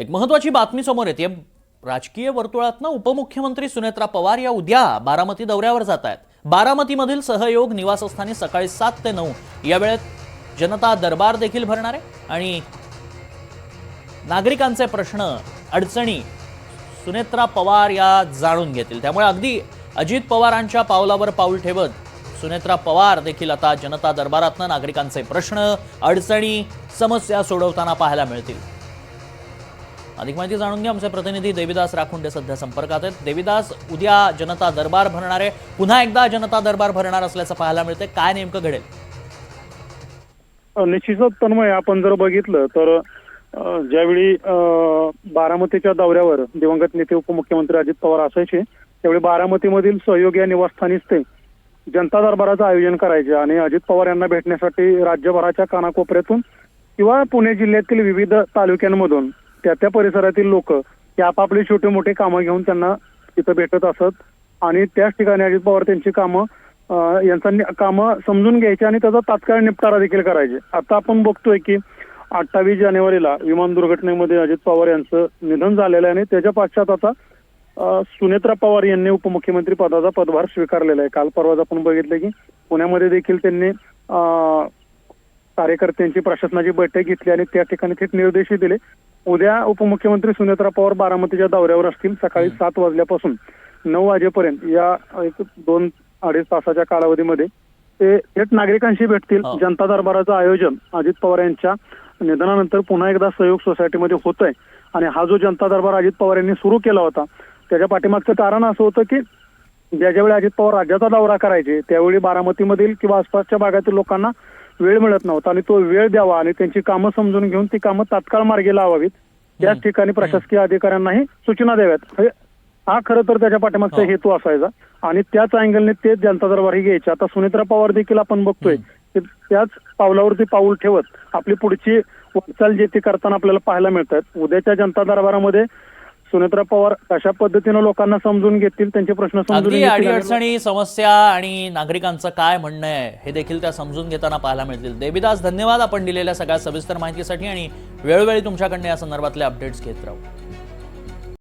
एक महत्वाची बातमी समोर येते। राजकीय वर्तुळातनं उपमुख्यमंत्री सुनेत्रा पवार या उद्या बारामती दौऱ्यावर जात आहेत। बारामतीमधील सहयोग निवासस्थानी सकाळी 7 ते 9 या वेळेत जनता दरबार देखील भरणार आहे आणि नागरिकांचे प्रश्न अडचणी सुनेत्रा पवार या जाणून घेतील। त्यामुळे अगदी अजित पवारांच्या पावलावर पाऊल ठेवत सुनेत्रा पवार देखील आता जनता दरबारातनं नागरिकांचे प्रश्न अडचणी समस्या सोडवताना पाहायला मिळतील। अधिक माहिती जाणून घ्या, आमचे प्रतिनिधी देविदास राखुंडे सध्या संपर्कात आहेत। देविदास, उद्या जनता दरबार भरणार आहे, पुन्हा एकदा जनता दरबार भरणार असल्याचं पाहायला मिळते, काय नेमकं घडेल? निश्चितच तन्मय, आपण जर बघितलं तर ज्यावेळी बारामतीच्या दौऱ्यावर दिवंगत नेते उपमुख्यमंत्री अजित पवार असायचे, त्यावेळी बारामतीमधील सहयोग या निवासस्थानीच ते जनता दरबाराचं आयोजन करायचे आणि अजित पवार यांना भेटण्यासाठी राज्यभराच्या कानाकोपऱ्यातून किंवा पुणे जिल्ह्यातील विविध तालुक्यांमधून त्या परिसरातील लोक हे आपापली छोटी मोठी कामं घेऊन त्यांना तिथं भेटत असत आणि त्याच ठिकाणी अजित पवार त्यांची कामं कामं समजून घ्यायची आणि त्याचा तात्काळ निपटारा देखील करायचे। आता आपण बघतोय की 28 जानेवारीला विमान दुर्घटनेमध्ये अजित पवार यांचं निधन झालेलं आहे आणि त्याच्या पश्चात आता सुनेत्रा पवार यांनी उपमुख्यमंत्री पदाचा पदभार स्वीकारलेला आहे। काल परवाच आपण बघितलं की पुण्यामध्ये देखील त्यांनी कार्यकर्त्यांची प्रशासनाची बैठक घेतली आणि त्या ठिकाणी थेट निर्देशही दिले। उद्या उपमुख्यमंत्री सुनेत्रा पवार बारामतीच्या दौऱ्यावर असतील। सकाळी 7 वाजल्यापासून 9 वाजेपर्यंत या 2-2.5 तासाच्या कालावधीमध्ये ते थेट नागरिकांशी भेटतील। जनता दरबाराचं आयोजन अजित पवार यांच्या निधनानंतर पुन्हा एकदा सहयोग सोसायटीमध्ये होत आहे आणि हा जो जनता दरबार अजित पवार यांनी सुरू केला होता त्याच्या पाठीमागचं कारण असं होतं की ज्यावेळी अजित पवार राज्याचा दौरा करायचे त्यावेळी बारामतीमधील किंवा आसपासच्या भागातील लोकांना वेळ मिळत नव्हता आणि तो वेळ द्यावा आणि त्यांची कामं समजून घेऊन ती कामं तात्काळ मार्गी लावावीत, त्याच ठिकाणी प्रशासकीय अधिकाऱ्यांनाही सूचना द्याव्यात, हा खरं तर त्याच्या पाठीमागचा हेतू असायचा आणि त्याच अँगलने तेच जनता दरबारही घ्यायचे। आता सुनेत्रा पवार देखील आपण बघतोय की त्याच पावलावरती पाऊल ठेवत आपली पुढची वाटचाल जे ती करताना आपल्याला पाहायला मिळतात। उद्याच्या जनता दरबारामध्ये सुनेत्रा पवार कशा पद्धतीने लोकांना समजून घेतील, त्यांचे प्रश्न समजून घेतील, अडचणी समस्या आणि नागरिकांचं काय म्हणणं आहे हे देखील त्या समजून घेताना पाहायला मिळतील। देविदास, धन्यवाद आपण दिलेल्या सगळ्या सविस्तर माहितीसाठी आणि वेळोवेळी तुमच्याकडनं या संदर्भातले अपडेट्स घेत राहू।